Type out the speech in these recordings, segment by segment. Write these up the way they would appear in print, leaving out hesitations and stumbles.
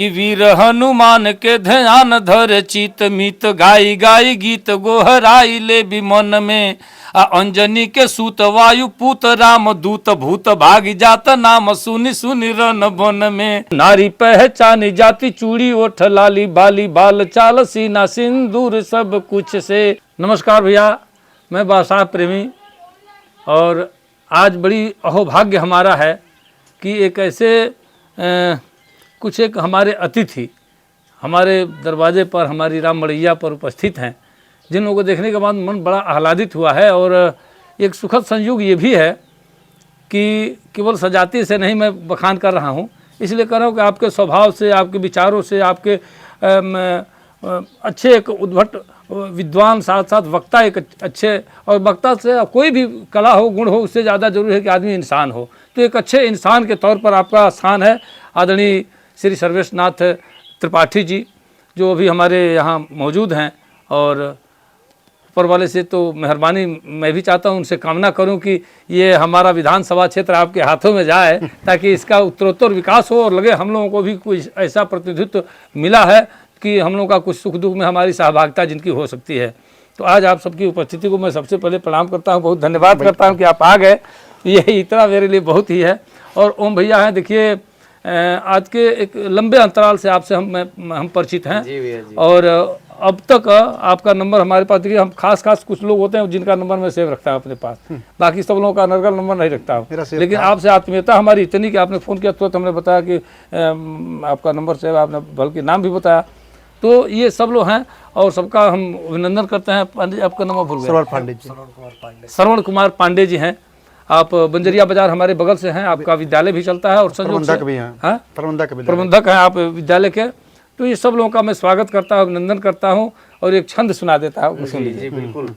कि वीर हनुमान के ध्यान धर चित मित गाई गाई गीत गोहराई ले भी मन में अंजनी के सूत वायु पूत राम दूत भूत भागी जात नाम सुनि सुनि रन बन में नारी पहचानी जाति चूड़ी ओठ लाली बाली बाल चाल सीना सिंदूर सब कुछ से। नमस्कार भैया, मैं बादशाह प्रेमी और आज बड़ी अहोभाग्य हमारा है कि एक ऐसे कुछ एक हमारे अतिथि हमारे दरवाजे पर हमारी राम मड़ैया पर उपस्थित हैं, जिन लोगों को देखने के बाद मन बड़ा आह्लादित हुआ है। और एक सुखद संयोग ये भी है कि केवल सजाती से नहीं मैं बखान कर रहा हूँ, इसलिए कर रहा हूँ कि आपके स्वभाव से, आपके विचारों से, आपके अच्छे एक उद्भट विद्वान, साथ साथ वक्ता एक अच्छे, और वक्ता से कोई भी कला हो गुण हो उससे ज़्यादा जरूरी है कि आदमी इंसान हो। तो एक अच्छे इंसान के तौर पर आपका स्थान है। आदरणीय श्री सर्वेशनाथ त्रिपाठी जी जो अभी हमारे यहाँ मौजूद हैं, और ऊपर वाले से तो मेहरबानी मैं भी चाहता हूँ, उनसे कामना करूँ कि ये हमारा विधानसभा क्षेत्र आपके हाथों में जाए ताकि इसका उत्तरोत्तर विकास हो और लगे हम लोगों को भी कुछ ऐसा प्रतिनिधित्व मिला है कि हम लोगों का कुछ सुख दुख में हमारी सहभागिता जिनकी हो सकती है। तो आज आप सबकी उपस्थिति को मैं सबसे पहले प्रणाम करता हूँ, बहुत धन्यवाद करता हूँ कि आप आ गए, ये इतना मेरे लिए बहुत ही है। और ओम भैया हैं, देखिए आज के एक लंबे अंतराल से आपसे हम परिचित हैं जी जी। और अब तक आपका नंबर हमारे पास, देखिए हम खास कुछ लोग होते हैं जिनका नंबर मैं सेव रखता हूँ अपने पास, बाकी सब लोगों का नर्गल नंबर नहीं रखता हूँ, लेकिन आपसे आत्मीयता हमारी इतनी कि आपने फ़ोन किया तुरंत हमने बताया कि आपका नंबर सेव, आपने बल्कि नाम भी बताया। तो ये सब लोग हैं और सबका हम अभिनंदन करते हैं। पांडे, आपका नाम भूल गए, श्रवण कुमार पांडे जी हैं। आप बंजरिया बाजार हमारे बगल से हैं, आपका विद्यालय भी चलता है और प्रबंधक भी हैं, प्रबंधक हैं आप विद्यालय के। तो ये सब लोगों का मैं स्वागत करता हूँ, अभिनंदन करता हूँ और एक छंद सुना देता हूँ, सुन लीजिए। बिल्कुल।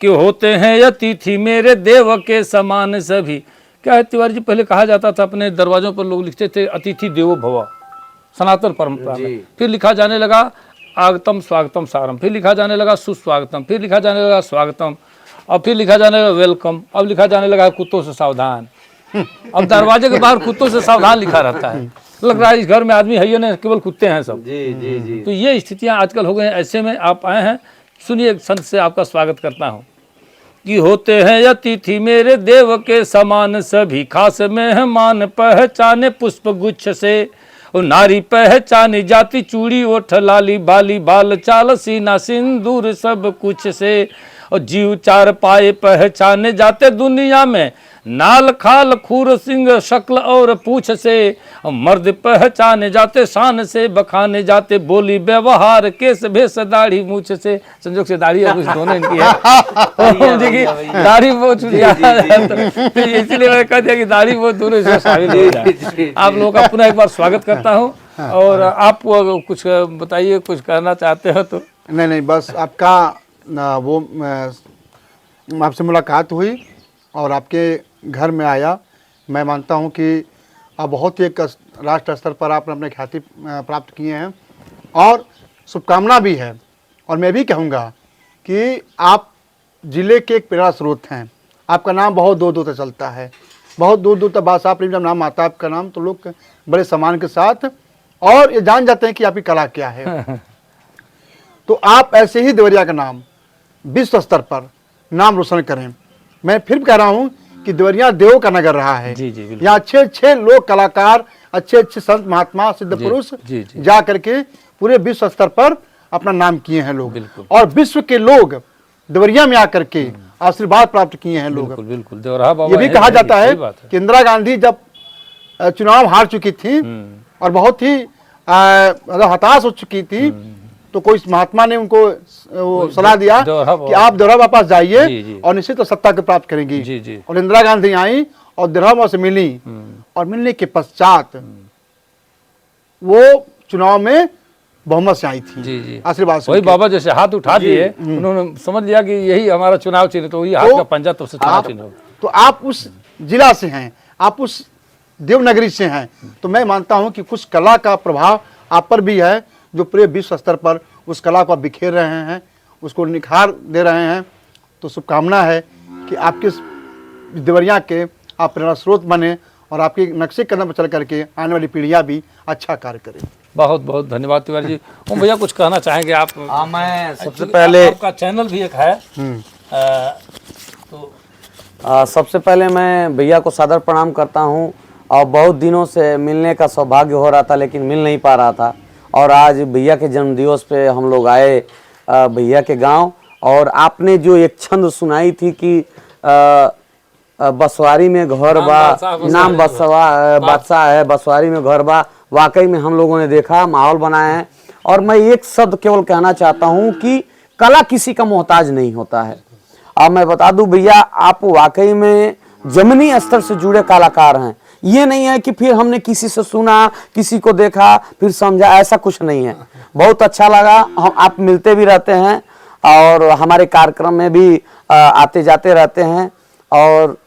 कि होते हैं अतिथि मेरे देव के समान सभी। क्या है तिवारी जी, पहले कहा जाता था अपने दरवाजों पर लोग लिखते थे अतिथि देवो भव, सनातन परंपरा में। फिर लिखा जाने लगा आगतम स्वागतम सारम, फिर लिखा जाने लगा सुस्वागतम, फिर लिखा जाने लगा स्वागतम, और फिर लिखा जाने लगा वेलकम, अब लिखा जाने लगा कुत्तों से सावधान। अब दरवाजे के बाहर कुत्तों से सावधान लिखा रहता है, लग रहा है इस घर में आदमी है ही नहीं, केवल कुत्ते हैं सब। जी जी जी। तो ये स्थितियां आजकल हो गई हैं। ऐसे में आप आए हैं, सुनिए एक संत से आपका स्वागत करता हूँ। कि होते हैं अतिथि मेरे देव के समान सभी, खास मेहमान पहचाने पुष्प गुच्छ से, और नारी पहचानी जाति चूड़ी ओठ लाली बाली बाल चाल सीना सिंदूर सब कुछ से, और जीव चार पाए पहचाने जाते दुनिया में, नाल खाल खूर सिंह शक्ल और पूछ से, और मर्द पहचाने जाते शान से, बखाने जाते बोली व्यवहार केस भेष दाढ़ी मूछ से। संजोग से दाढ़ी और कुछ दोनों इनकी है देखिए, दाढ़ी बहुत तो इसलिए मैं कह दिया कि दाढ़ी बहुत दोनों से शामिल हो जाए। आप लोगों का पुनः एक बार स्वागत करता हूँ, और आप कुछ बताइए, कुछ कहना चाहते हो तो। नहीं, बस आपका वो आपसे मुलाकात हुई और आपके घर में आया। मैं मानता हूं कि आप बहुत ही एक राष्ट्र स्तर पर आपने अपने ख्याति प्राप्त किए हैं और शुभकामना भी है। और मैं भी कहूँगा कि आप ज़िले के एक प्रेरणा स्रोत हैं। आपका नाम बहुत दूर दूर तक चलता है, बहुत दूर दूर तक बादशाह प्रेम जब नाम आता है आपका नाम तो लोग बड़े सम्मान के साथ और ये जान जाते हैं कि आपकी कला क्या है। तो आप ऐसे ही देवरिया का नाम विश्व स्तर पर नाम रोशन करें। मैं फिर कह रहा हूं कि देवरिया देव का नगर रहा है। यहाँ अच्छे लोग कलाकार, अच्छे संत महात्मा सिद्ध पुरुष जा करके पूरे विश्व स्तर पर अपना नाम किए हैं लोग, और विश्व के लोग देवरिया में आकर के आशीर्वाद प्राप्त किए हैं लोग। ये भी कहा जाता है कि इंदिरा गांधी जब चुनाव हार चुकी थी और बहुत ही हताश हो चुकी थी, तो कोई महात्मा ने उनको सलाह दिया कि आप देवरा वापस जाइए और निश्चित तो सत्ता को प्राप्त करेंगी। और इंदिरा गांधी आई और देवरा से मिली, और मिलने के पश्चात वो चुनाव में बहुमत से आई थी, आशीर्वाद से। वही बाबा जैसे हाथ उठा दिए, उन्होंने समझ लिया कि यही हमारा चुनाव चिन्ह, तो वही हाथ का पंजा तो चुनाव चिन्ह। तो आप उस जिला से हैं, आप उस देवनगरी से हैं, तो मैं मानता हूं कि कुछ कला का प्रभाव आप पर भी है, जो पूरे विश्व स्तर पर उस कला को आप बिखेर रहे हैं, उसको निखार दे रहे हैं। तो शुभकामना है कि आपके देवरिया के आप प्रेरणा स्रोत बने और आपके नक्शे कदम पर चल करके आने वाली पीढ़ियाँ भी अच्छा कार्य करें। बहुत बहुत धन्यवाद तिवारी जी। ओम भैया कुछ कहना चाहेंगे आप? मैं सबसे Actually, पहले आपका चैनल भी एक है, तो सबसे पहले मैं भैया को सादर प्रणाम करता हूं। और बहुत दिनों से मिलने का सौभाग्य हो रहा था लेकिन मिल नहीं पा रहा था, और आज भैया के जन्मदिवस पे हम लोग आए भैया के गांव। और आपने जो एक छंद सुनाई थी कि बसवारी में घर बा, नाम बादशाह है, बसवारी में घर बा, वाकई में हम लोगों ने देखा, माहौल बनाया है। और मैं एक शब्द केवल कहना चाहता हूं कि कला किसी का मोहताज नहीं होता है। अब मैं बता दूं भैया, आप वाकई में जमीनी स्तर से जुड़े कलाकार हैं। ये नहीं है कि फिर हमने किसी से सुना, किसी को देखा, फिर समझा, ऐसा कुछ नहीं है। बहुत अच्छा लगा, हम आप मिलते भी रहते हैं और हमारे कार्यक्रम में भी आते जाते रहते हैं। और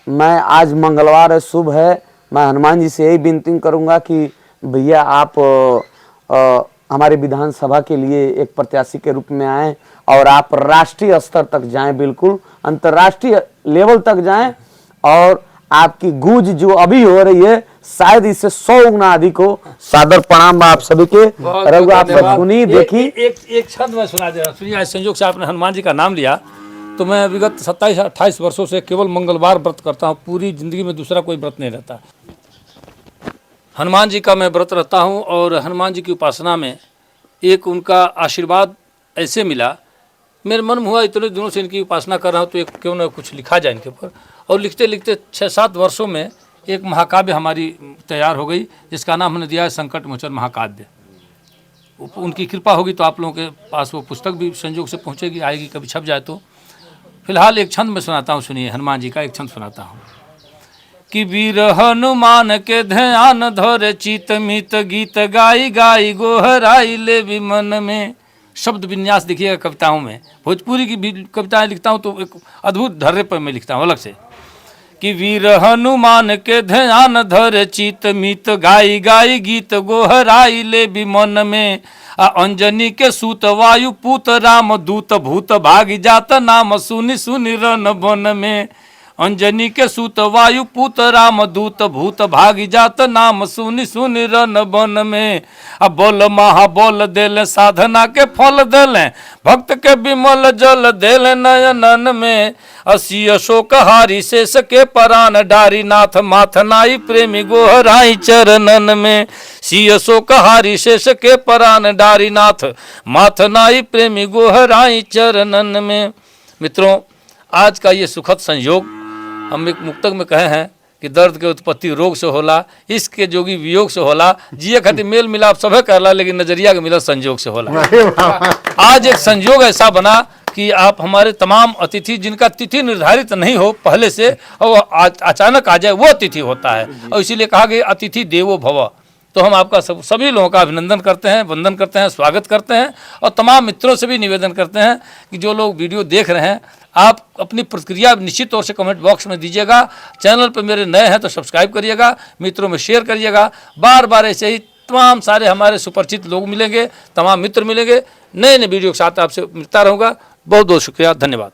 मैं आज मंगलवार है, शुभ है, मैं हनुमान जी से यही विनती करूंगा कि भैया आप हमारे विधानसभा के लिए एक प्रत्याशी के रूप में आएँ और आप राष्ट्रीय स्तर तक जाएं, बिल्कुल अंतर्राष्ट्रीय लेवल तक जाएं। और आपकी गूंज जो अभी हो रही है शायद इससे 100 गुना अधिक हो। सादर प्रणाम आप सभी के। रघु आप सुनी देखी। एक छंद में सुना दे रहा हूं, सुनिए। आज संयोग से आपने हनुमान जी का नाम लिया, तो मैं विगत 27-28 वर्षों से केवल मंगलवार व्रत करता हूँ। पूरी जिंदगी में दूसरा कोई व्रत नहीं रहता। हनुमान जी का मैं व्रत रहता हूँ और हनुमान जी की उपासना में एक उनका आशीर्वाद ऐसे मिला, मेरे मन में हुआ इतने दिनों से इनकी उपासना कर रहा हूँ तो एक क्यों ना कुछ लिखा जाए इनके ऊपर। और लिखते लिखते 6-7 वर्षों में एक महाकाव्य हमारी तैयार हो गई, जिसका नाम हमने दिया है संकट मोचन महाकाव्य। उनकी कृपा होगी तो आप लोगों के पास वो पुस्तक भी संयोग से पहुँचेगी, आएगी, कभी छप जाए तो। फिलहाल एक छंद में सुनाता हूँ, सुनिए। हनुमान जी का एक छंद सुनाता हूँ कि वीर हनुमान के ध्यान धर चित मित गीत गाई गाई गोहराई ले विमन में। शब्द विन्यास देखिएगा कविताओं में। भोजपुरी की भी कविताएं लिखता हूँ तो एक अद्भुत ढर्रे पर मैं लिखता हूँ अलग से कि वीर हनुमान के ध्यान धर चित मित गाई गाई गीत गोहराई ले विमन में। अंजनी के सूत वायु पूत राम दूत भूत भागी जात नाम सुनि सुनि रन बन में। अंजनी के सूत वायु पूत राम दूत भूत भागी जात नाम सुनि सुनि रन बन में। अब बोल महाबोल देले साधना के फल देले भक्त के विमल जल देले नयनन में। असी अशोक हारी शेष के परान डारी नाथ माथ नाई प्रेमी गोहराई चरणन में। सी अशोक हारी शेष के परान डारी नाथ माथ नाई प्रेमी गोहराई चरणन में। मित्रों, आज का ये सुखद संयोग हम एक मुक्तक में कहे हैं कि दर्द के उत्पत्ति रोग से होला, इश्क के जोगी वियोग से होला, जिये खातिर मेल मिलाप सभे करला लेकिन नजरिया के मिलत संयोग से होला। आज एक संयोग ऐसा बना कि आप हमारे तमाम अतिथि जिनका तिथि निर्धारित नहीं हो पहले से और अचानक आ जाए, वो अतिथि होता है। और इसीलिए कहा गया अतिथि देवो भव। तो हम आपका सभी लोगों का अभिनंदन करते हैं, वंदन करते हैं, स्वागत करते हैं। और तमाम मित्रों से भी निवेदन करते हैं कि जो लोग वीडियो देख रहे हैं आप अपनी प्रतिक्रिया निश्चित तौर से कमेंट बॉक्स में दीजिएगा। चैनल पर मेरे नए हैं तो सब्सक्राइब करिएगा, मित्रों में शेयर करिएगा। बार बार ऐसे ही तमाम सारे हमारे सुपरिचित लोग मिलेंगे, तमाम मित्र मिलेंगे। नए नए वीडियो के साथ आपसे मिलता रहूँगा। बहुत बहुत शुक्रिया, धन्यवाद।